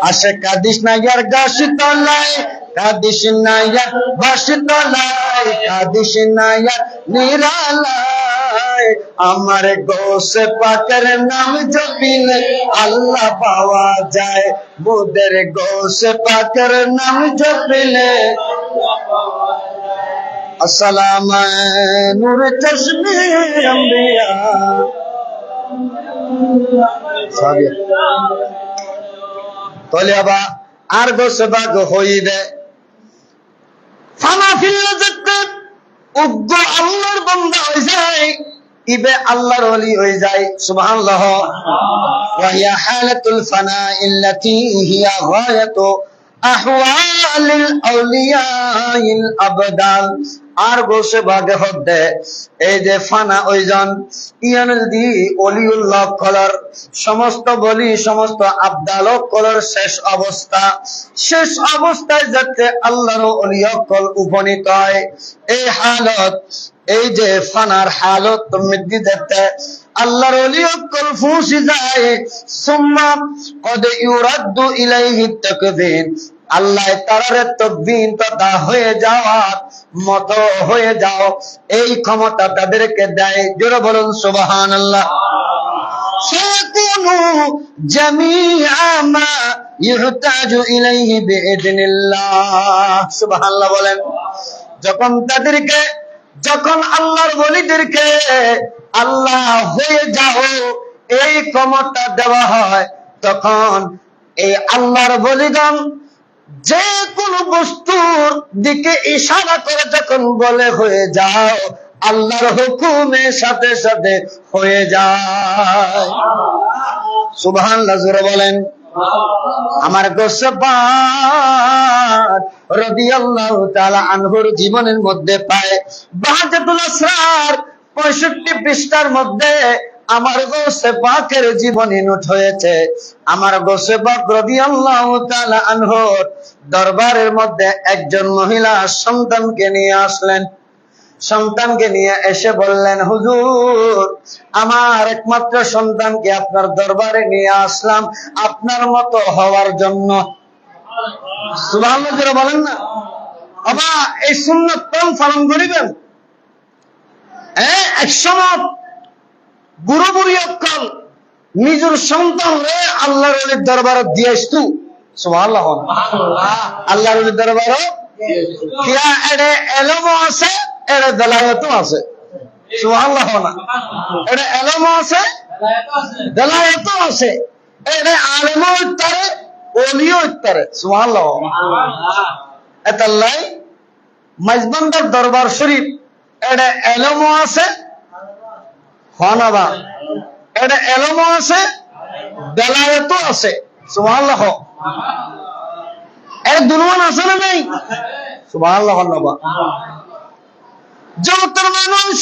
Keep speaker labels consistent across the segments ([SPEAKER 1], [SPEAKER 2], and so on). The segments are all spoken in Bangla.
[SPEAKER 1] আসে কাদিস না ইয়ার গাছ তলায়, কাদিস না ইয়ার বাস তলায়, কাদিস না ইয়ার নিরালায়। আমার গোসে পাকের নাম জপিলে আল্লাহ পাওয়া যায়, মোদের গোসে পাকের নাম জপিলে। আসসালাম নূর চশমে আম্বিয়া। তাহলে আবার আর গোসে পাক হইবে ফানা ফিল্লা যেতে উগ্র আল্লাহর বান্দা হয়ে যায়, ইবে আল্লাহর ওলি হয়ে যায়। সুবহানাল্লাহ। ওয়া হিয়া হালাতুল ফানা ইল্লাতী হিয়া গায়াতু আহওয়ালিল আউলিয়াইল আবদাল। আর গোসে ভাগে হদে এই যে ফানা ওইজন ইয়ানুল দি ওলিউল্লাহ কলর সমস্ত বলি সমস্ত আবদাল কলর শেষ অবস্থা, শেষ অবস্থায় যাতে আল্লাহর ওলিয়া কল উপনীত হয়। এই হালত, এই যে ফানার হালত তুমি দেখতে আল্লাহর ওলিয়া কল ফুসি যায়। সুম্মা কদ ইউরাদ্দু ইলাইহি তাকবীর, আল্লাহ তারারে তকবীর তথা হয়ে যাওয়ার মতো হয়ে যাও এই ক্ষমতা তাদেরকে দেয়। জোরে বলুন সুবহানাল্লাহ। ফাকুনু জামিআ মা ইহতাজু ইলাইহি বিইذنিল্লাহ। সুবহানাল্লাহ বলেন। যখন তাদেরকে, যখন আল্লাহর ওলিদেরকে আল্লাহ হয়ে যাও এই ক্ষমতা দেওয়া হয়, তখন এই আল্লাহর ওলিগণ যে কোন বস্তুর দিকে ইশারা করে যখন বলে হয়ে যাও, আল্লাহর হুকুমের সাথে সাথে হয়ে যায়। সুবহানাল্লাহ জোরে বলেন। আমার গোসে পাক রাদিয়াল্লাহু তাআলা আনহুর জীবনের মধ্যে পায় বাহাজাতুল আসরার 65 পৃষ্ঠার মধ্যে আমার গোসে পাকের জীবনী নোট হয়েছে। আমার গোসে পাক রাদিয়াল্লাহু তাআলা আনহুর দরবারের মধ্যে একজন মহিলা সন্তানকে নিয়ে আসলেন। সন্তানকে নিয়ে এসে বললেন, হুজুর আমার একমাত্র সন্তানকে আপনার দরবারে নিয়ে আসলাম আপনার মতো হওয়ার জন্য। সুবহানাল্লাহ বলেন না। বাবা এই সুন্নাত পালন করিবেন। এক সময় বুড়ো বুড়ি অক্কল নিজের সন্তান রে আল্লাহর ওলির দরবারে দিয়ে আসতু। সুবহানাল্লাহ। আল্লাহর ওলির দরবারে কিয়া এড়ে এলমও আছে, এড়ে দলায়াতও আছে। সুবহানাল্লাহ না। এড়ে এলমও আছে, দলায়াতও আছে। এড়ে আলেমও ইত্তারে, ওলিও ইত্তারে। সুবহানাল্লাহ। এতাল্লাই মাইজবান্দার দরবার শরীফ এড়ে এলমও আছে, হনাবা এটা এলমও আছে, দলায়াতও আছে। সুবহানাল্লাহ। এর দুনুয়ান আছে না নেই? সুবহানাল্লাহ। জগতের মানুষ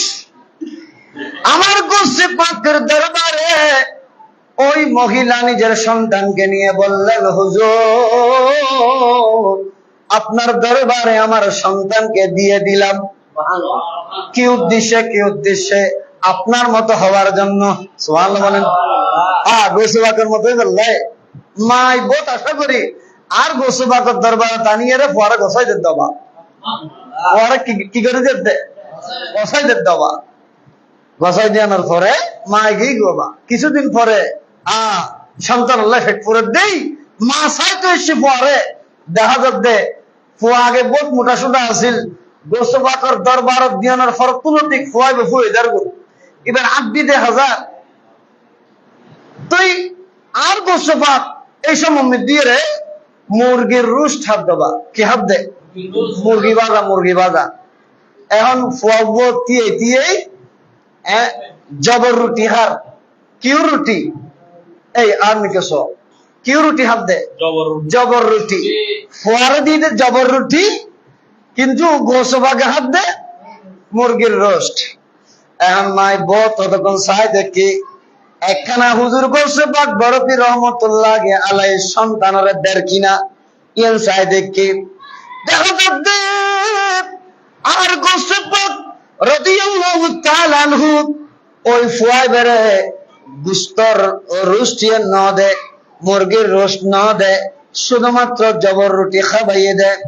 [SPEAKER 1] আমার গোসে পাকের দরবারে ওই মহিলা নিজের সন্তানকে নিয়ে বললেন, হুজুর আপনার দরবারে আমার সন্তানকে দিয়ে দিলাম। কি উদ্দেশ্যে? কি উদ্দেশ্যে? আপনার মতো হওয়ার জন্য। সুবহানাল্লাহ বলেন। গোসে পাকের মতোই বললে মাই বোধ আশা করি আর গোসে পাকের দরবারে টানিয়ে রে পরে গোসাই দেন দেবা, পরে কি করে যেতে গোসাই দেন দেবা। গোসাই দেওয়ানোর পরে মাই গিয়ে গোবা কিছুদিন পরে সন্তান আল্লাহ ফেটপুরে দেই মা চাই তো এসে পরে দেখা যাচ্ছে ফুয়া আগে বহুত মোটা সোটা আছিল, গোসে পাকের দরবারত দিয়ানোর পর তুলতিক ফুয়াইবে ফুয়ে যার গো এবার 8 দেখা যায়। তুই আর গোসে পাক এই সময় দিয়ে রে মুরগির রুস্ট হাত দেবা। কি হাত দে? মুরগি বাজা, মুরগি বাজা। এখন ফুয়াবো দিয়ে দিয়েই জবর রুটি হার কিউ রুটি এই আর নিকেছ কিউ রুটি হাত দে জবর রুটি ফুয়ারে দিয়ে দে জবর রুটি, কিন্তু গোসে পাকে হাত দে মুরগির রোস্ট। এখন মাই বত ততক্ষণ চাই দেখি একখানা হুজুর গোসে পাক বরফি রহমতুল্লাহ আলাই সন্তানরে দের কিনা ইয়েন চাই দেখি দেখা যাচ্ছে আর গোসে পাক রাদিয়াল্লাহু তাআলা আনহু ওই ফুয়াই বেরে গুস্তর রোস্ট ন দে, মুরগির রোস্ট ন দে, শুধুমাত্র জবর রুটি খাবাইয়ে দেয়।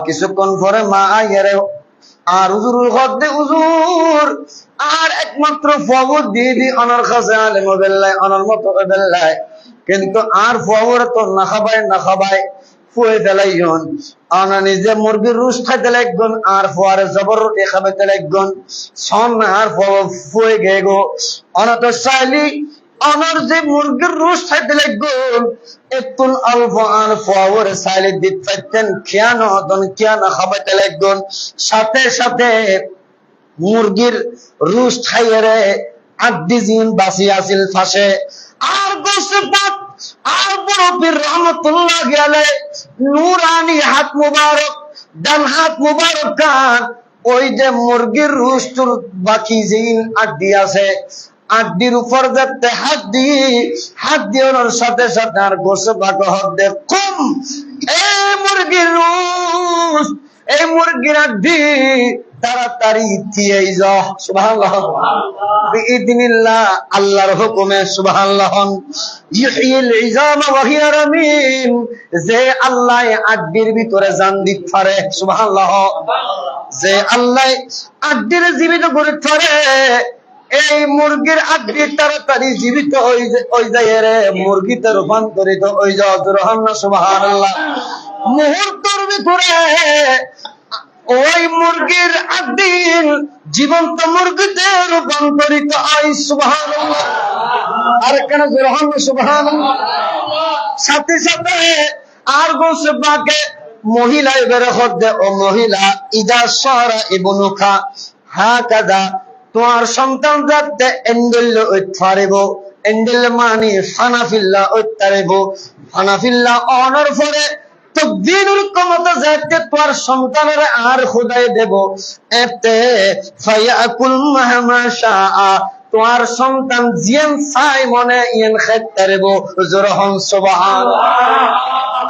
[SPEAKER 1] কিছুক্ষণ পরে মা আইয়ারে আর হুজুরুল হদ্দে হুজুর আর একমাত্র ফবর দিয়ে দি অনার কাছে আলেম বেল্লাই অনার মতো বেল্লাই, কিন্তু আর ফবর তো না খাবাই ফুয়ে ফেলাইন। আনা নিজে মুরগির রুস খাইতে লাগবেন আর ফুয়ারে জবর রুটি খাবাইতে লাগবেন। সন আর ফুয়ে গে গো অনা তো চাইলি আমার যে মুরগির রুস খাইতে লাগবেন একটু অল্প আর ফুয়ারে চাইলি দিতে পারতেন, খেয়ান খাবাইতে লাগবেন। সাথে সাথে মুরগির রুস খাইয়ে রে আড্ডি জিন বাসি আসিল ফাঁসে। আর গোসে পাক আর বড় পীর রহমতুল্লাহ আলাইহি নূরানি হাত মুবারক, ডান হাত মুবারক কান ওই যে মুরগির রুস্তুর বাকি জিন আড্ডি আছে, আড্ডির উপর যাতে হাত দিয়ে ওর সাথে সাথে আর গোসে পাক হদ্দে কম এই মুরগির রুস, এই মুরগির আড্ডি তাড়াতাড়ি দিয়ে যাও। সুবহানাল্লাহ বিইذنিল্লাহ, আল্লাহর হুকুমে। সুবহানাল্লাহ। ইহয়িল ইজামা ওয়া হিয়া রামীম, যে আল্লাহ আড্ডির ভিতরে জান দিতে পারে। সুবহানাল্লাহ। যে আল্লাহ আড্ডির জীবিত করে পারে, এই মুরগির আড্ডি তাড়াতাড়ি জীবিত হয়ে যায় রে, মুরগিতে রূপান্তরিত হয়ে যাও। সুবহানাল্লাহ। মুহূর্তের ভিতরে ওই মুরগির আড্ডি জীবন্ত মুরগিতে রূপান্তরিত হয়। সুবহানাল্লাহ। আর কেন সুবহানাল্লাহ। সাথে সাথে আর গোসে পাকে মহিলা বের হদ্দে ও মহিলা ইদা সারা ইবনুকা হাকাদা, তোমার সন্তান যাতে এন্ডেল উৎফারিব, এন্ডেল মানে ফানাফিল্লাহ উত্তারিব, ফানাফিল্লাহ অনর পরে তকদিরুল ক্ষমতা যাতে তোর সন্তানের আর খোদাই দেব, এতে ফায়াকুল মাহমা শাআ, তোমার সন্তান জিয়ান চাই মনে ইয়েন খাইতারিব। জোরহন সুবহানাল্লাহ।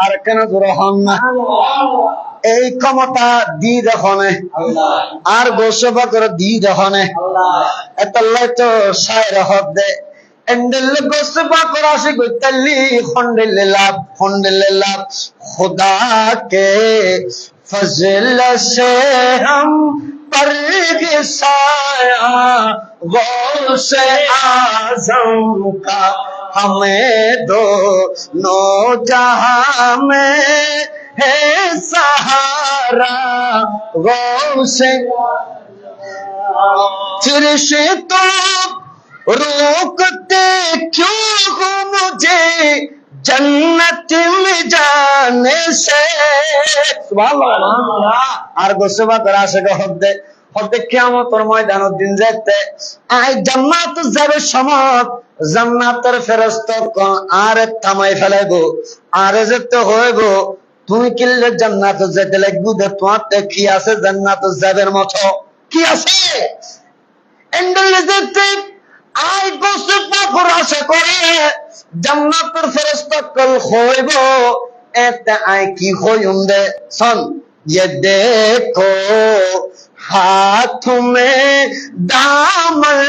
[SPEAKER 1] আর কেন জোরহন না, এই ক্ষমতা দি দেখনে আর গোসবা করে দি দেখনে এতলাই তো সাইর হদ দে এন্ডেল গোসবা করা সে গইতালি খন্ডেলে লাভ खुदा के फजल से हम पर गिसाया गौसे आज़म का हमें दोनों जहां में है सहारा गौसे। फिर से तो रोकते क्यों हो मुझे जन्नत में जाने से। सुबहानाल्लाह। আর গোসবা করা আছে হদ্দে কিয়ামতের ময়দানের দিন যেতে আই জান্নাত যাবে সময় জান্নাতের ফেরেশতা আর থামাই ফেলাইবো, আর যেতে হইব তুমি কিল্লে জান্নাত যেতে লাগবে, তোমার কি আছে জান্নাত যাবের মতো কি আছে এন্ডেল যেতে আই গোসবা করা আছে করে জান্নাতের ফেরেশতা কল হইব, এতে আই কি হইম দে শুন। ये देखो हाथ में दामन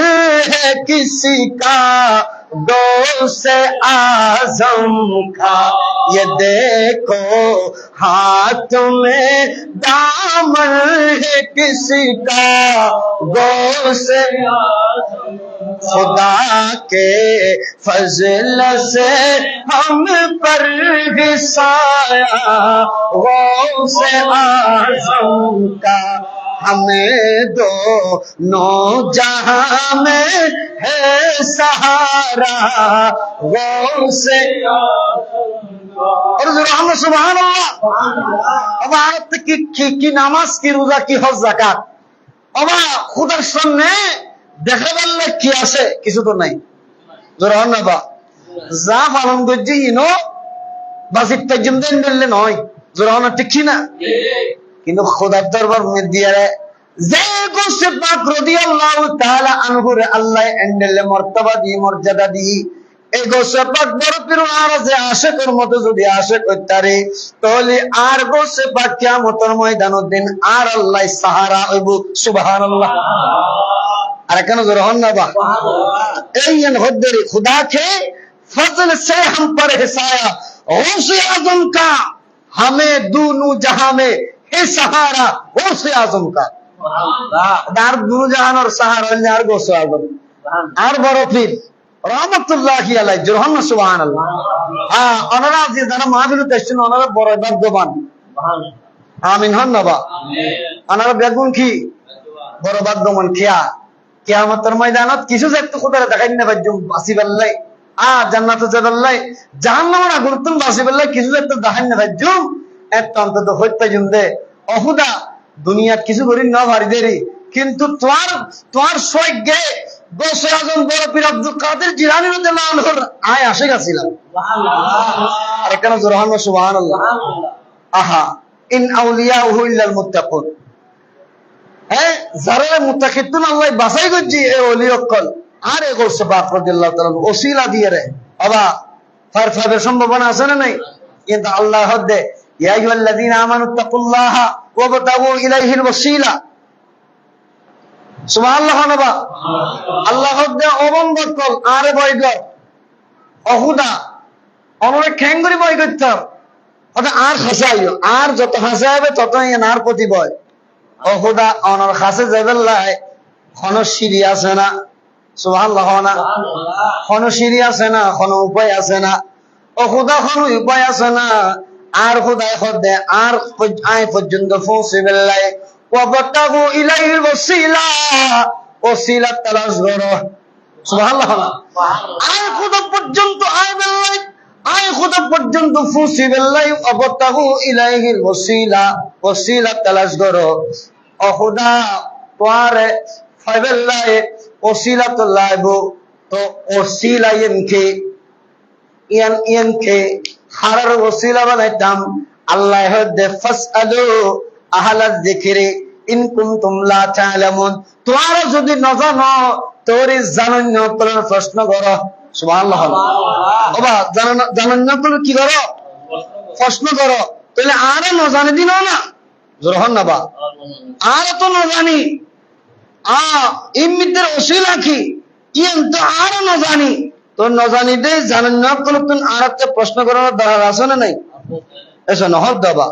[SPEAKER 1] है किसी का गौसे आज़म का, ये देखो हाथ में दामन है किसी का गौसे आज़म, खुदा के फजल से हम पर हिसाया गौसे आज़म का, हमें दोनों जहां में है सहारा गौसे आज़म। सुबहानाल्लाह। अब की नामाज की रोजा की हज যাকাত বাবা খুদার সামনে দেখা বললে কি আছে, কিছু তো নাই। জোরা না বা যা পালন করছি ইনো বাজিত তাজিম দেন বললে নয়। জোরা না ঠিক না, কিন্তু খোদার দরবার দিয়ে যে গোসে পাক রাদিয়াল্লাহু তাআলা আনহু রে আল্লাহ এন্ডেলে মর্তবা দি মর্যাদা দি, এই গোসে পাক বড় পীর আরজে আশিকের মতো যদি আশিক হইতারে তাহলে আর গোসে পাক কিয়ামতের ময়দানের দিন আর আল্লাহ সাহারা হইব। সুবহানাল্লাহ। আর কেন জোরহন না বা এই হদ্দে खुदा के फजल से हम पर हिसाया गौसे आजम का हमें दोनों जहां में है सहारा गौसे आजम का আর দুনু জাহান আর সাহারা আর গৌসে আজম আর বড় পীর রহমতুল্লাহি আলাইহি জোরহান সুবহানাল্লাহ। হ্যাঁ ওনারা যে যারা মাহফিলে এসেছেন ওনারা বড় ভাগ্যবান, আমিন হন না বা ওনারা বেগুন কি বড় ভাগ্যবান। কিয়ামতের ময়দানত কিছু একটু খোদারে দেখাই না বাজুম বাসিবাল্লাই জান্নাতে যাবাল্লাই জাহান্নামের আগুন বাসিবাল্লাই কিছু একটু দেখাই না বাজুম একটা অন্তত হত্যা জুমদে অহুদা দুনিয়াত কিছু করি না ভারি দেরি কিন্তু তোমার সৈজ্ঞে গৌসে আজম বড় পীর আব্দুল কাদের জিলানী রাদিয়াল্লাহু আনহুর আয় আসে গেছিলাম। আর এখানে জোরহান সুবহানাল্লাহ। আহা ইন আউলিয়াহু ইল্লাল মুত্তাকুন, হ্যাঁ যারা মুত্তাকিতুন আল্লাহ বাছাই করছি এই ওলি অকল আর এই গৌসে পাক রাদিয়াল্লাহু তাআলা ওসিলা দিয়ে রে বাবা ফার ফারের সম্ভাবনা আছে না নাই? কিন্তু আল্লাহ হদে ইয়া আইয়ুহাল্লাযীনা আমানুত্তাকুল্লাহা ওয়াবতাগু ইলাইহিল ওয়াসিলা সুবহানাল্লাহ। নবা আল্লাহ হদে অবঙ্গকল আরে বয়গর অহুদা অনরে খ্যাঙ্গরি বয় করতাম ওটা আর হাসাইও আর যত হাসাইবে ততই আর প্রতি বয় অহুদা অনর কাছে যাবেল্লাই কোন সিঁড়ি আছে না সুবহানাল্লাহ না কোন সিঁড়ি আছে না কোন উপায় আছে না অহুদা কোন উপায় আছে না আর খুদাই হদে আর আয় পর্যন্ত পৌঁছিবেল্লাই ওয়াবতাগু ইলাইহিল ওয়াসিলা ওসিলা তালাশ করো সুবহানাল্লাহ। আয় খুদা পর্যন্ত আইবেল্লাই আয় খুদা পর্যন্ত পৌঁছিবেল্লাই ওয়াবতাগু ইলাইহিল ওয়াসিলা ওসিলা তালাশ করো অহুদা তোয়ারে ফাইবেল্লাই ওসিলা তো লাইবো তো ওসিলা ইয়ানকে হারার ওসিলা বানাইতাম আল্লাহ হদে ফাসআলু আহলায যিকরি ইন কুনতুম লা তা'লামুন। তোমরা যদি না জানো তোরে জানেন না তোর প্রশ্ন করো সুবহানাল্লাহ। বাবা জানেন না তোর কি করো প্রশ্ন করো তাহলে আর না জানি দিন না জোরহান না বা আর তো না জানি ইমিদের ওসিলা কি ইয়ান তো আর না জানি তো না জানি দে জানেন না কোন তুন আরতে প্রশ্ন করার দরকার আছে না নাই? এসো নহর দাবা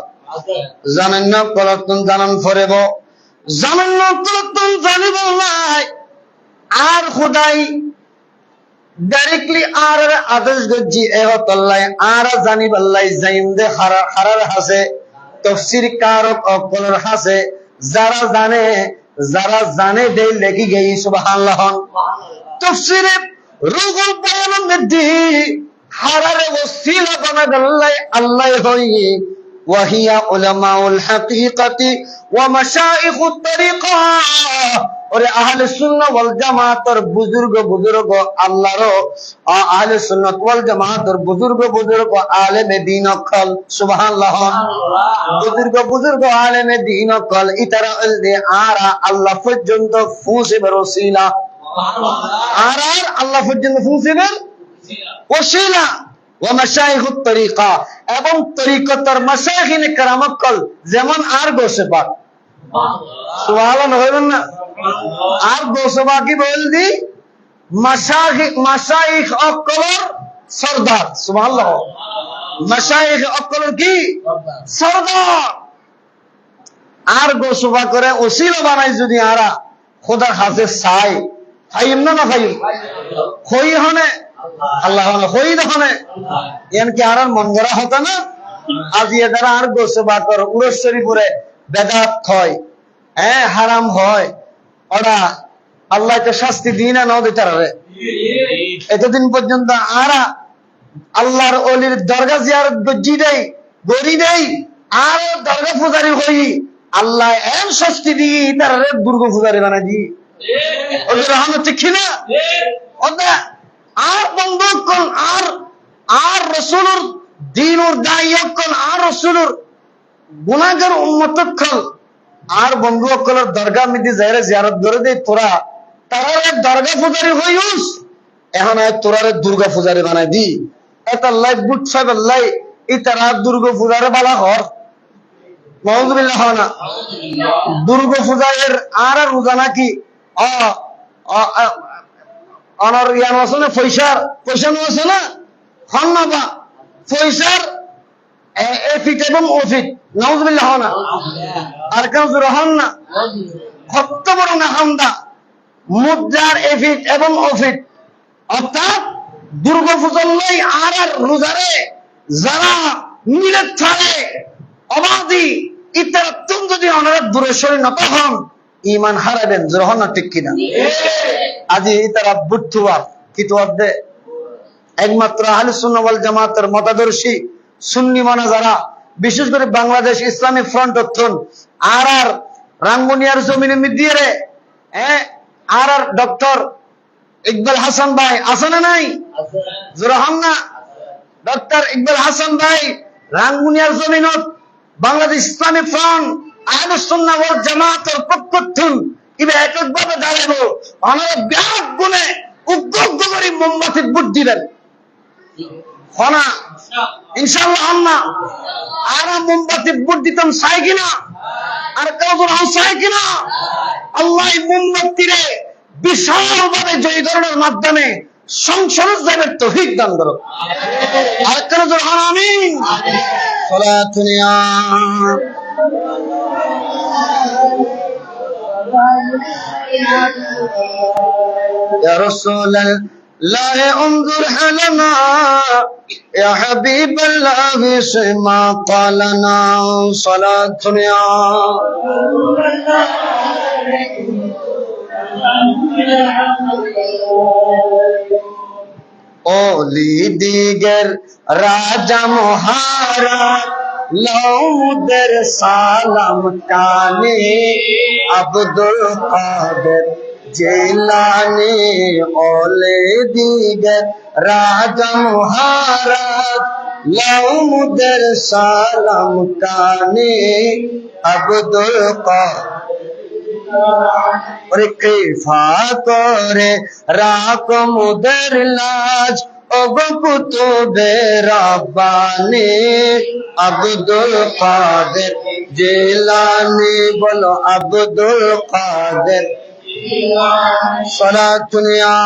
[SPEAKER 1] জানেন না কলতুন জানান ফরেব জানেন না কলতুন জানিব নাই আর খুদাই ডাইরেক্টলি আর আদেশ গজি এহতাল্লাহ আর জানিবাল্লাহ জাইম দে হারার হাসে তাফসীর কারক অকলর হাসে যারা জানে দে লেখি গই সুবহানাল্লাহ। তাফসীরে রুহুল বায়ানের মধ্যে হারারে ওসিলা বানাদাল্লাহ আল্লাহ হই ওয়াহিয়া উলামাউল হাকিকাতি ওয়া মাশাইখুত তরিকা ওরে আহলে সুন্নাহ ওয়াল জামাতের বুজুর্গ আল্লাহর আহলে সুন্নাত ওয়াল জামাতের বুজুর্গ আলেমে দ্বীন অকল সুবহানাল্লাহ। বুজুর্গ আলেমে দ্বীন অকল ইতারা দে আরা আল্লাহ পর্যন্ত পৌঁছবে ওসিলা আর আল্লাহ পর্যন্ত পৌঁছবে ওসিলা ওয়া মাশাইখুত তরিকা এবং তরিকতের মাশাইখিনে কেরামত কল যেমন আর গোসে পাক সুবহানাল্লাহ হইবেন না আর গোসে পাক কি বলদি মাশাইখ অকলর সরদার সুবহানাল্লাহ। মাশাইখ অকলর কি সরদার আর গোসে পাক করে ওসিলা বানাই যদি আরা খোদার কাছে চাই ফাইম না ফাইম হই হনে আল্লাহ হই দহনে ইয়ান কি আর মন গড়া হতো না আজ এ দ্বারা আর গোসে বাকর উরশ্বরীপুরে বেদাত হয় হ্যাঁ হারাম হয় ওরা আল্লাহ তো শাস্তি দিই না নাও দিতে পারে এতদিন পর্যন্ত আরা আল্লাহর ওলির দরগা জিয়ারত গড়ি দেই আর দরগা পূজারি হই আল্লাহ এম শাস্তি দিই তারা দুর্গা পূজারি বানাই দিই ওদের রহমত ঠিক না ওটা আর বন্ধুক্ষণ আর রসুলুর দিনুর দায়ীক্ষণ আর রসুলুর গুনাহগার উম্মতক্ষণ আর বন্ধু অকলের দরগা মিদি যাইরে জিয়ারত করে দেই তোরা তারা দরগা পূজারি হইউস এখন তোরারে দুর্গা পূজারি বানাই দি এটা লাই বুট সাহেব লাই ইতারা দুর্গা পূজারে বালা হর নাউযুবিল্লাহ না দুর্গা পূজার আর রোজা নাকি অনার ইয়ান আছে না পয়সা আছে না হন না বা পয়সার এফিট এবং ওফিট নাউজুবিল্লাহ না আর কেউ রহন না কত বড় না হামদা মুদ্রার এফিট এবং ওফিট অর্থাৎ দুর্গা পূজার লই আর রোজারে যারা মিলে থাকে অবাধি ইতারাতুন যদি অনারা দূরে সরে না তখন ইমান হারাবেন জোরহন না ঠিক কিনা আজি তারা বুদ্ধবার কিন্তু অর্ধে একমাত্র আহলে সুন্নাহ ওয়াল জামাতের মতাদর্শী সুন্নি মানা যারা বিশেষ করে বাংলাদেশ ইসলামিক ফ্রন্ট অর্থন আর রাঙ্গুনিয়ার জমিনে মিদিয়ে আর ডক্টর ইকবাল হাসান ভাই আছে না নাই জোরহন না ডক্টর ইকবাল হাসান ভাই রাঙ্গুনিয়ার জমিনত বাংলাদেশ ইসলামিক ফ্রন্ট আহলে সুন্নাহ ওয়াল জামাতের পক্ষথুন ইবে এককভাবে দাঁড়াবো আমরা ব্যাপক গুণে উগ্র করে মোমবাতি বুট দিলেন হনা ইনশাআল্লাহ আল্লাহ আর মোমবাতি বুট দিতাম চাই কিনা আর কেউ চাই কিনা আল্লাহ মোমবাতিরে বিশালভাবে জয়ীকরণের মাধ্যমে সংসারের যাবের তৌফিক দান করো আর কেন জোর আমিন সালাতুনিয়া يا رسول الله انظر حالنا يا حبيب الله سما قالنا صلاة يا ওলি দিগর রাজা মহারাজ লৌদের সালাম কানে আব্দুল কাদের জিলানী ওলি দিগর রাজা মহারাজ লৌদের সালাম কানে আব্দুল কাদের ওরে কৃপা করে রাখ মুদের লাজ ওগো কুতুবে রাব্বানি আব্দুল কাদের জিলানী বলো আব্দুল কাদের সালাতুন ইয়া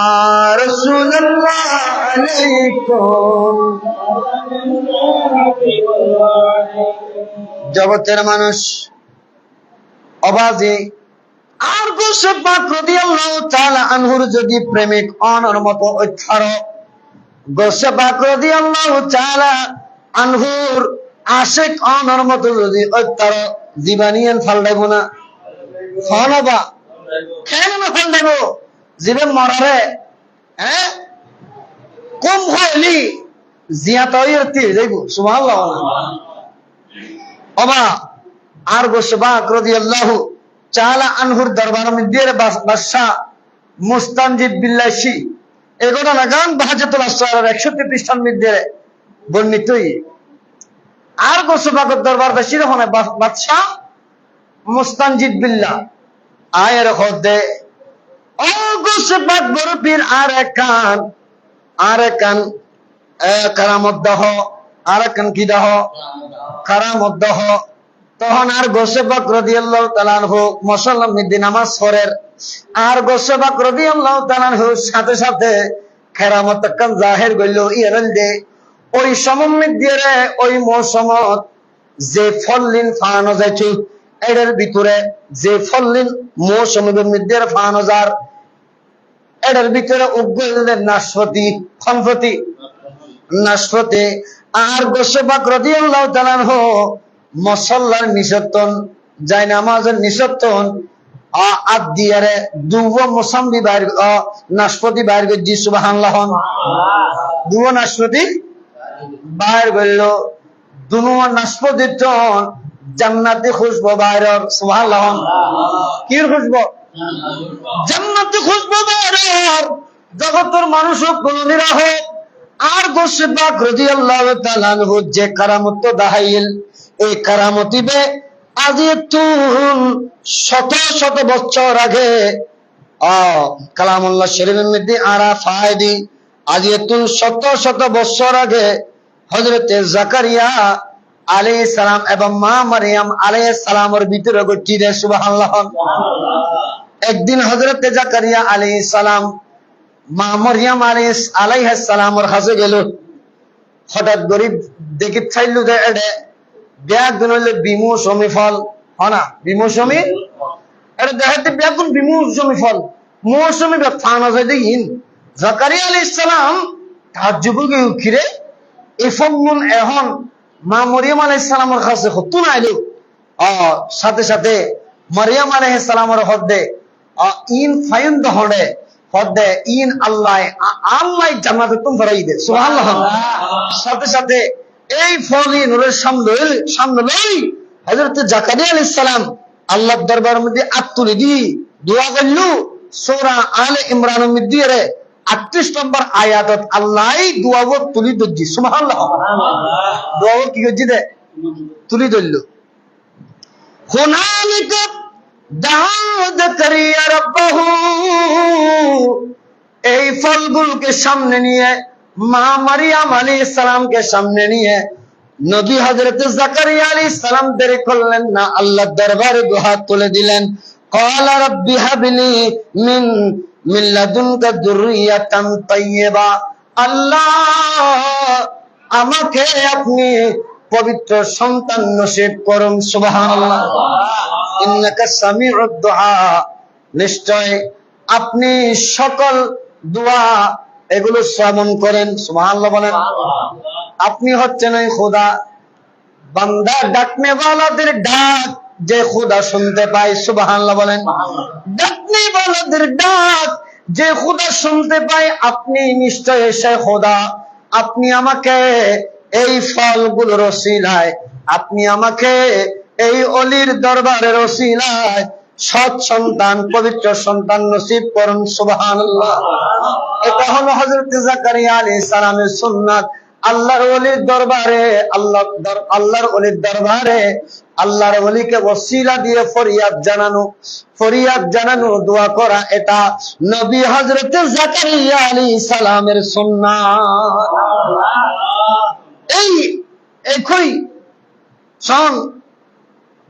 [SPEAKER 1] রাসূলুল্লাহ আলাইকুম জগতের মানুষ অবাজে আর গোসে পাক রাদিয়াল্লাহু তাআলা আনহুর যদি প্রেমিক অনর মতো অক্ষর গোসে পাক রাদিয়াল্লাহু তাআলা আনহুর আশিক অনর মতো যদি অক্ষর জীবানিয়ান ফালদাইবো না ফলবা কেন না ফালদাইবো জীবে মরারে কম হইলি জিয়াত হইরতি যাইবো সুবহানাল্লাহ অবা আর গোসে পাক রাদিয়াল্লাহু চালা আনহুর দরবার মধ্যে বাদশা মুস্তানজিদ বিল্লাহি এগোটা লাগান বাহাজাতুল আসরার 133 পৃষ্ঠার মধ্যে বর্ণিতই আর গোসবাগত দরবার বাসির হনে বাদশা মুস্তানজিদ বিল্লাহ আয়ের হদে ও গোসবাগ বড় পীর আর একান কারামত দহ আর একান কি দহ কারামত দহ তখন আর গোসে পাক রাদিয়াল্লাহু তাআলা আনহু মুসল্লার মধ্যে নামাজ পড়েন আর গোসে পাক রাদিয়াল্লাহু তাআলা আনহুর সাথে সাথে কেরামত কান জাহির হইল ইয়ারল দে ওই সমম মধ্যে ওই মৌসুমত যে ফললিন ফানো যাইছে এর ভিতরে যে ফললিন মৌসুমের মধ্যে ফানো যার এর ভিতরে উগলের নাশপতি খনফতি নাশপতি আর গোসে পাক রাদিয়াল্লাহু তাআলা আনহু মসল্লার নিষেধন যাই নামাজের নিষেধন আদিয়ারে দুব মোসাম্বি বাইর নাশপতি বাইর গজি সুবহানাল্লাহ দুব নাশপতি বাইর গইল দুনো নাশপতি তন জান্নাতি খুশবু বাইর সুবহানাল্লাহ কি খুশবু জান্নাতি খুশবু বাইর জগতের মানুষ কোন নিরাহ আর গোসে পাক রাদিয়াল্লাহু তাআলা আনহু যে কারামত দাহাইল এই কারামতিবে আজি তুন শত শত বছর আগে কালামুল্লাহ শরীফের মধ্যে আরা ফায়দি আজি তুন শত শত বছর আগে হযরতে জাকারিয়া আলাইহিস সালাম এবং মা মারিয়াম আলাইহিস সালামের ভিতরে ঘটিছে সুবহানাল্লাহ একদিন হযরতে জাকারিয়া আলাইহিস সালাম মা মারিয়াম আলাইহিস সালামের কাছে গেল হঠাৎ গরিব দেখি চাইল যে এটা ব্যাগুন হইলে বিমৌসুমী ফল হনা বিমৌসুমী এটা দেখাতে ব্যাগুন বিমৌসুমী ফল মৌসুমী ফানা যায় দেখিন জাকারিয়া আলাইহিস সালাম তাজ্জুবকে উখিরে এফমুন এখন মা মরিয়ম আলাইহিস সালামের কাছে হতুন আইলো সাথে সাথে মরিয়ম আলাইহিস সালামের হদে ইন ফাইন দহড়ে হদে ইন আল্লাহ আল্লাহ জান্নাতে তুম ফরাই দে সুবহানাল্লাহ সাথে সাথে এই ফলই নূরের সামনে লই হযরত জাকারিয়া আলাইহিস সালাম আল্লাহর দরবারের মধ্যে আত্তুলি দি দোয়া করলো সূরা আলে ইমরানের মধ্যে রে 38 নম্বর আয়াতত আল্লাহ দোয়াও তুলি দজি সুবহানাল্লাহ দোয়াও কি গজি দে তুলি দইল হুনালিকা দাআ জাকারিয়া রাব্বাহু এই ফলগুলোকে সামনে নিয়ে মা মারিয়াম আলাইহিস সালামকে সামনে নিয়ে নবী হযরত জাকারিয়া আলাইহিস সালাম দেরি করলেন না আল্লাহর দরবারে দুহাত তুলে দিলেন ক্বালা রাব্বি হাবলি মিন লাদুনকা যুররিয়াতান তাইয়্যিবা আল্লাহ আমাকে আপনি পবিত্র সন্তান নসিব করুন সুবহানাল্লাহ ইন্নাকা সামিউদ দুআ নিশ্চয় আপনি সকল দোয়া এগুলো শ্রবণ করেন সুবহানাল্লাহ বলেন আপনি হচ্ছেন ওই খোদা বান্দা ডাকনে ওয়ালাদের ডাক যে খোদা শুনতে পায় সুবহানাল্লাহ বলেন ডাকনে ওয়ালাদের ডাক যে খোদা শুনতে পায় আপনি নিশ্চয় সে খোদা আপনি আমাকে এই ফলগুলোর ওসিলায় আপনি আমাকে এই অলির দরবারের ওসিলায় সৎ সন্তান পবিত্র সন্তান নসিব করুন সুবহানাল্লাহ এটা হলো হযরত জাকারিয়া আলাইহিস সালামের সুন্নাত আল্লাহর ওলির দরবারে আল্লাহর ওলির দরবারে আল্লাহর ওলিকে ওসিলা দিয়ে ফরিয়াদ জানানো দোয়া করা এটা নবী হযরত জাকারিয়া আলাইহিস সালামের সুন্নাত এই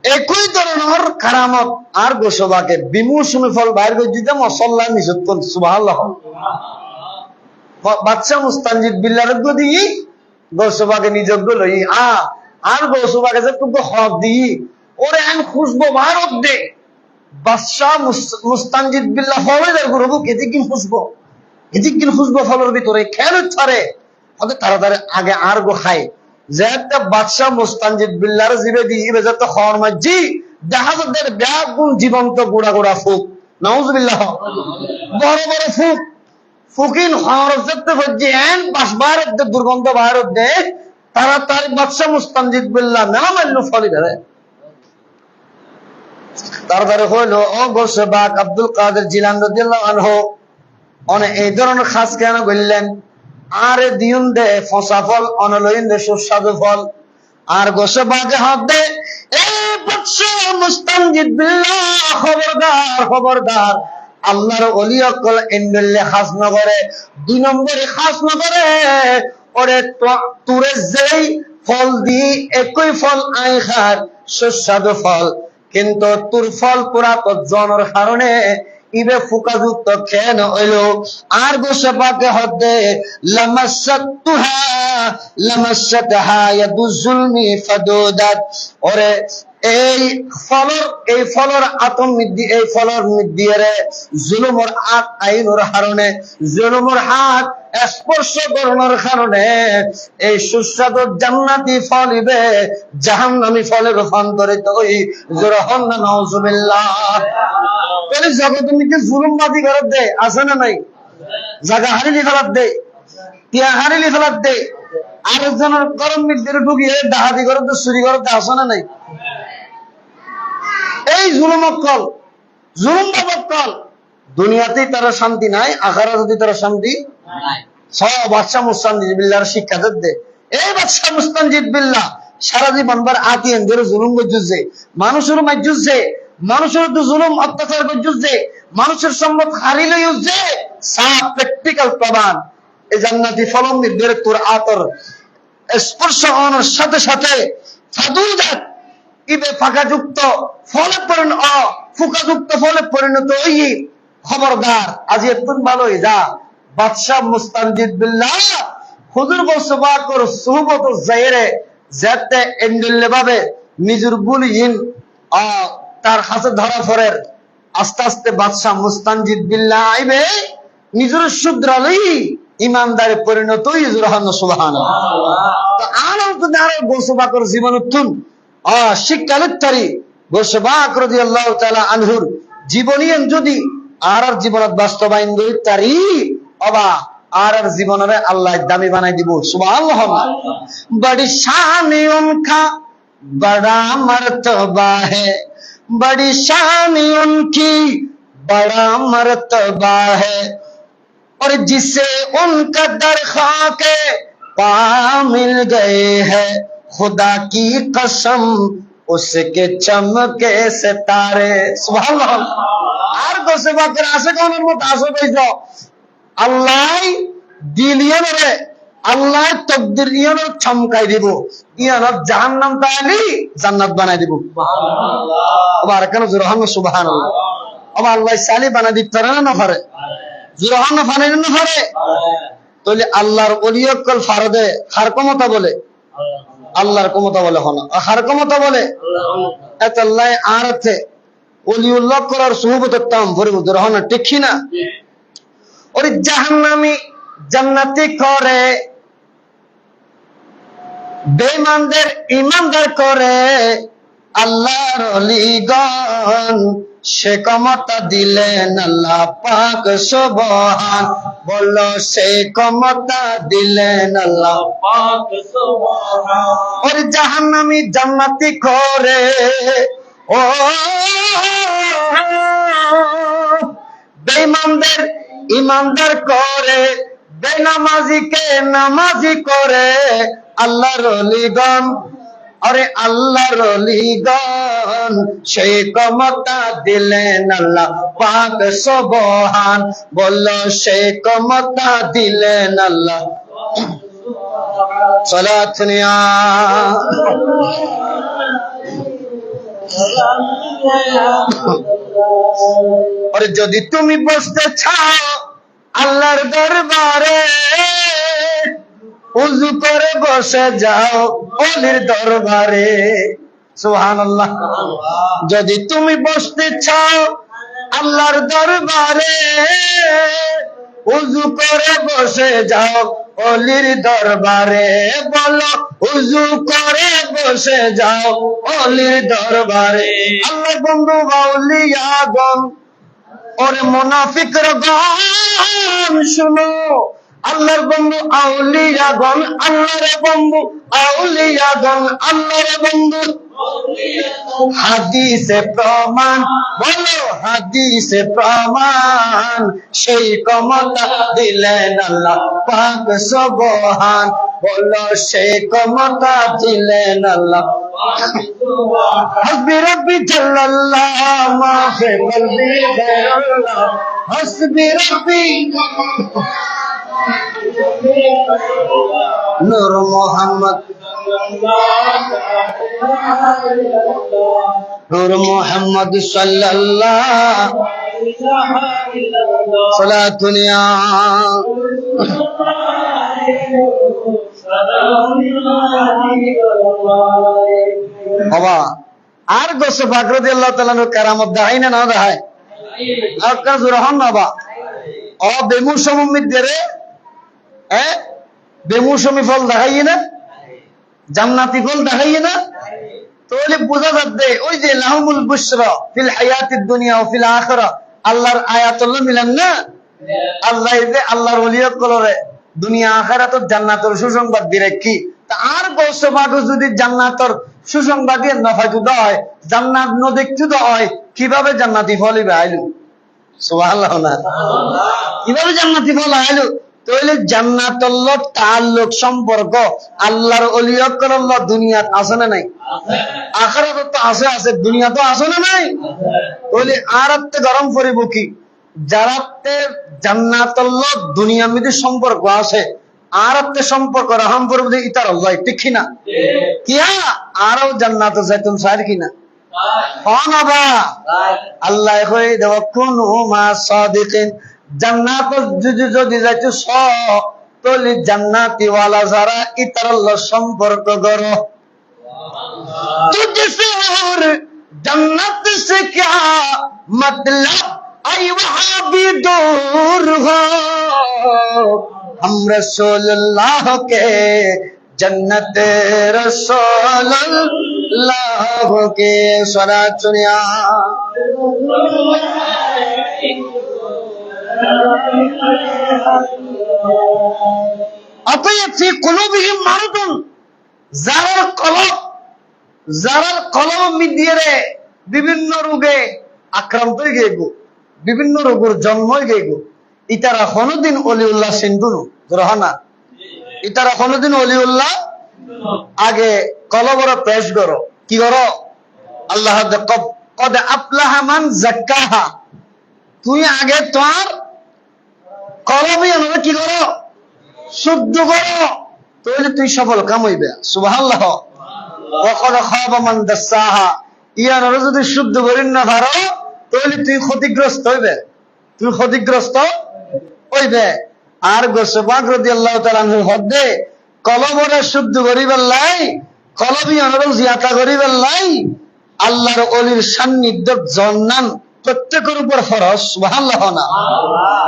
[SPEAKER 1] একই ধরনের কারামত আর গোসবাকে বিমৌসুমী ফল বাইর করে দিতে মসল্লা নিষেধ করছে সুবহানাল্লাহ বাদশা মুস্তানজিদ বিল্লাহর গদি গোসবাকে নিযোগ্য লই আর গোসবাকে যে খুব হক দি ওরে আন খুশবো ভারত দে বাদশা মুস্তানজিদ বিল্লাহ হবে যার গুরু কেদিকিন খুশবো ফলের ভিতরে খেল ছাড়ে হয়তো তাড়াতাড়ি আগে আর গো খায় যে একটা বাদশা মুস্তানজিদ বিল্লাহর জিবে দিবে যাতে খর মাজি দেখা যাদের ব্যাগুন জীবন্ত গোড়া ফুক নাউজুবিল্লাহ বড় বড় ফুকিন খর যেতে হচ্ছে এন বাসবার দুর্গন্ধ ভারত দে তাড়াতাড়ি বাদশা মুস্তানজিদ বিল্লাহ না মানলো ফলি ধরে তাড়াতাড়ি হইলো ও গোসবাক আব্দুল কাদের জিলানী রাদিয়াল্লাহু আনহু অনেক এই ধরনের খাস কেন বললেন আরে দিউন দে ফসা ফল অনলইন দে সুস্বাদু ফল আর গোসে বাগে হাত দে এ বাদশা মুস্তানজিদ বিল্লাহ খবরদার আল্লাহর ওলি অকল ইন্দ্রিল্লে খাস নগরে 2 নম্বরে খাস নগরে ওরে তুরে যেই ফল দি একই ফল আই খার সুস্বাদু ফল কিন্তু তোর ফল পুরা তো জনের কারণে ইবে ফুকাযুক্ত কেন হইলো আর গোসে পাকে হদে লামাসাতহা ইয়াদুজ জুলমি ফাদুদাত ওরে এই ফলর আতম মিদ্দি এই ফলর মিদ্দিরে জুলুমর হাত আইনোর কারণে জুলুমর হাত স্পর্শ করানোর কারণে এই সুস্বাদু জান্নাতি ফল ইবে জাহান্নামী ফলে রূপান্তরিত হই জোরহন নাউজুবিল্লাহ তাহলে জগতের মধ্যে জুলুমবাদী করার দে আছে না নাই জায়গা হারিয়ে ফেলার দে তিয়া হারিয়ে ফেলার দে আরেকজনের গরম মধ্যে ঢুকিয়ে ডাহাতি করার দে চুরি করার দে আছে না নাই এই জুলুম বাবদ দুনিয়াতেই তারা শান্তি নাই আখিরাতে তারা শান্তি সব বাদশা মুস্তানজিদ বিল্লাহর শিক্ষা দে এই বাদশা মুস্তানজিদ বিল্লাহ সারা জীবন বার আতিয়ান ধরে জুলুম করছে মানুষের মাঝে মানুষের তো জুলুম অত্যাচার করছে মানুষের সম্পদ হারিয়ে লইছে সাফ প্র্যাকটিক্যাল প্রমাণ এই জান্নাতি ফলম নির্ধারিত তোর আতর স্পর্শ হওয়ার সাথে সাথে ফাদুদাত ইবে ফাঁকাযুক্ত ফলে ফুকাযুক্ত ফলে পরিণত হই খবরদার আজ একটু ভালো যা বাদশা মুস্তানজিদ বিল্লাহ হুজুর বসবা কর সুহবত জায়রে যেতে এন্ডুল্লে ভাবে নিজের বুলিহীন তার হাতে ধরা ফরের আস্তে আস্তে বাদশাহ মুস্তানজিদ বিল্লাহ আইবে নিজের শুদ্রালেই ইমানদারে পরিণত ইজুর হন সুবহানাল্লাহ। তো আরও তো আরো বসবা কর জীবনতুন শিক্ষালের তারি বসবা রাদিয়াল্লাহু তাআলা আনহুর জীবনীন যদি আর জীবনত বাস্তবায়ন করি তারি অবা আর জীবনে আল্লাহ দামি বানাই দিব সুবহানাল্লাহ। বড়ি শান উনকা বড়া মর্তবা है, बड़ी शान उनकी बड़ा मर्तबा है, और जिसे उनका दर खाके पा मिल गए हैं, खुदा की कसम उसके चमके सितारे सुबहानाल्लाह। আর গোসে বাকের আসে কোনের মত আসে কইছো আল্লাহ দিলিয়ন রে আল্লাহ তকদির ইয়ানো চমকাই দিব, ইয়ানো জাহান্নাম তালি জান্নাত বানাই দিব সুবহানাল্লাহ। আবার কেন জুরহান সুবহানাল্লাহ। আবার আল্লাহ সালি বানাই দিতে পারে না পারে? জুরহান ফানে না পারে? তাহলে আল্লাহর ওলিয়কল ফারদে কার ক্ষমতা বলে? আল্লাহর ক্ষমতা বলে হন কার ক্ষমতা বলে? এত আল্লাহ আরতে ওলিউল্লাহ করার সুহবতের তাম ভরে জুরহান ঠিক না? ওই জাহান্নামী জান্নাতি করে, বেঈমানদের ঈমানদার করে, আল্লাহর ওলিগণ সে ক্ষমতা দিলেন আল্লাহ পাক সুবহান, বলো সে ক্ষমতা দিলেন আল্লাহ পাক সুবহান। ওর জাহান্নামী জান্নাতি করে, ও বেঈমানদের ঈমানদার করে, বেনামাজিকে নামাজি করে, আল্লাহর ওলিগণ আরে আল্লাহর ওলিগণ সেই ক্ষমতা দিলেন আল্লাহ পাক সুবহান, বলো সেই ক্ষমতা দিলেন আল্লাহ সালাতুনিয়া। আর যদি তুমি বসতে চাও আল্লাহর দরবারে, উযু করে বসে যাও ওলির দরবারে সুবহানাল্লাহ। যদি তুমি বসতে চাও আল্লাহর দরবারে, উযু করে বসে যাও ওলির দরবারে, বলো উযু করে বসে যাও ওলির দরবারে। আল্লাহ বন্ধু আউলিয়াগণ ওরে মুনাফিকরা গান শুনো, আল্লাহর বন্ধু আউলিয়াগণ, আল্লাহর বন্ধু আউলিয়াগণ, আল্লাহর বন্ধু হাদিসে প্রমাণ, বলো হাদিসে প্রমাণ সেই ক্ষমতা দিলেন আল্লাহ পাক সুবহান, বলো সেই ক্ষমতা দিলেন আল্লাহ হাসবি রব্বি জাল্লাল্লাহ মা ফি কলবি গায়রুল্লাহ, হাসবি রব্বি নূর মোহাম্মদ নূর মোহাম্মদ সাল্লাল্লাহু সালাতুনিয়া। বাবা আর গোসে পাক রাদিয়াল্লাহু তাআলা নূর কারামত দেখাই না না দেখায়? আর কাজ রহন বাবা ও বেমৌসুমী মিদ্দেরে বেমৌসুমী ফল দেখাই না, জান্নাতি ফল দেখাই না, তাহলে বোঝা যাচ্ছে ওই যে লাহুমুল বুশরা ফিল হায়াতিদ দুনিয়া ও ফিল আখিরা আল্লাহর আয়াতুল্লাহ মিলান না। আল্লাহ যে আল্লাহর ওলিয়ত করে দুনিয়া আখিরাত জান্নাতের সুসংবাদ দিয়ে কি তা আর গোসে পাক যদি জান্নাতের সুসংবাদ দিয়ে নফাজুদ হয়, জান্নাত ন দেখতে হয়, কিভাবে জান্নাতি ফলই আইলো সুবহানাল্লাহ না? কিভাবে জান্নাতি ফল আইলো? তাহলে জান্নাতুল্লাহ তাআল্লুক সম্পর্ক আল্লাহর ওলিয়তল্লাহ দুনিয়াত আছে না নাই? আখিরাতে তো আছে, আছে দুনিয়া তো আছে না নাই? তাহলে আরাতে গরম পড়িব কি? যারাতে জান্নাতুল্লাহ দুনিয়ার মধ্যে সম্পর্ক আছে, আরাতে সম্পর্ক রহম পড়ব যে ইতার আল্লাহ ঠিক কি না? কিয়া আরও জান্নাতে যাইতুম সার কি না? বাবা আল্লাহ কই দেব কুনু মা সাদিকিন, জান্নাত যদি যাইতো তলি জান্নাতি ওয়ালা যারা ইতার আল্লাহ সম্পর্ক করো तुझसे और जन्नत से क्या मतलब आई वहां भी दूर हो हम रसूलुल्लाह के जन्नत रसूलुल्लाह के सलात सुनिया अतएव फी कुलूबिहिम मारदुन जारार কলম মিডিয়ে বিভিন্ন রোগে আক্রান্ত হয়ে গেগো বিভিন্ন রোগের জন্ম হয়ে গেগো ইতারা কোনদিন অলিউল্লাহ সিন্ধুনু গ্রহণা ইতারা কোনদিন অলিউল্লাহ আগে কলবর পেশ করো কি করো আল্লাহ কদ আফলাহা মান যাক্কাহা তুই আগে তোর কলমে আমরা কি করো শুদ্ধ করো তাহলে তুই সফল কাম হইবে সুবহানাল্লাহ ওয়াকাদ খাবা মান দাসাহা ইয়ার যদি শুদ্ধ করিন না পারো তাহলে তুই ক্ষতিগ্রস্ত হইবে আর গোসবাক রাদিয়াল্লাহু তাআলা আনহু হদ্দে কলবরে শুদ্ধ করিবার লাই কলবি অনুরোধ জিয়াতা করিবার লাই আল্লাহর ওলির সান্নিধ্য জান্নান প্রত্যেকের উপর ফরজ সুবহানাল্লাহ না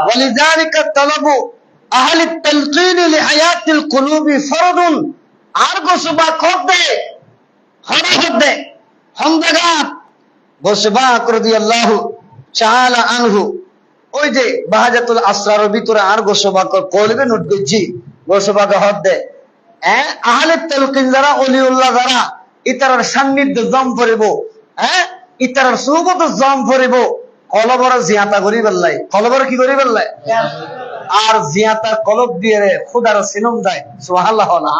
[SPEAKER 1] ওয়ালিযালিকা তালাবু আহলি তালকিন লিহায়াতিল কুলুবি ফরদুন আর গোসবাক হদ্দে হরহদ্দে হন্দাগাত গোসবাক রাদিয়াল্লাহু তাআলা আনহু ওই যে বাহাজাতুল আসরারের ভিতরে আর গোসবাক কলবে নোট করছি গোসবাক হদ্দে আহলে তালকিন যারা ওলিউল্লাহ যারা ইতারার সান্নিধ্য জম পড়িব ইতারার সুহবত জম পড়িব কলবর জিয়াতা করিবার লাই কলবর কি করিবার লাই আর জিয়াতার কলব দিয়ে খুদার সিনম দেয় সুবহানাল্লাহ না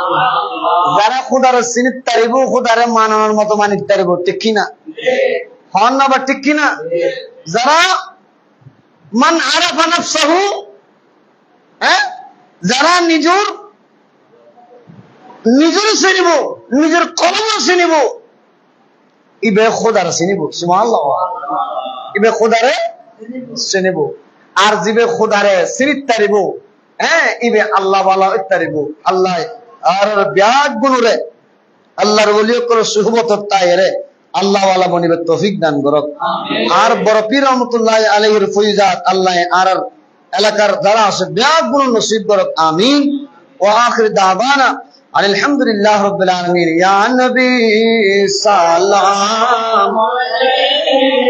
[SPEAKER 1] যারা খুদার সিনিত তারিব খুদারে মানানোর মতো মানিত তারিব ঠিক কিনা হন না বা ঠিক কিনা যারা মান আরাফা নাফসাহু যারা নিজের চিনিব নিজের কলম চিনিব ইবে খুদার চিনিব সুবহানাল্লাহ ইবে খুদারে চিনিব আর জিবে খুদারে চিনিত তারিব ইবে আল্লাহ ওয়ালা তারিব আল্লাহ আর ব্যাগ গুণরে আল্লাহর ওলি করে সুহবত তাইরে আল্লাহ ওয়ালা বনিবে তৌফিক দান করক আর বড় পীর রহমাতুল্লাহ আলাইহির ফয়জাত আল্লাহ আর এলাকার যারা আছে ব্যাগ গুণ নসিব করক আমিন ওয়া আখির দাওয়ানা আলহামদুলিল্লাহ রাব্বিল আলামিন ইয়া নবী সালাম আলাইহি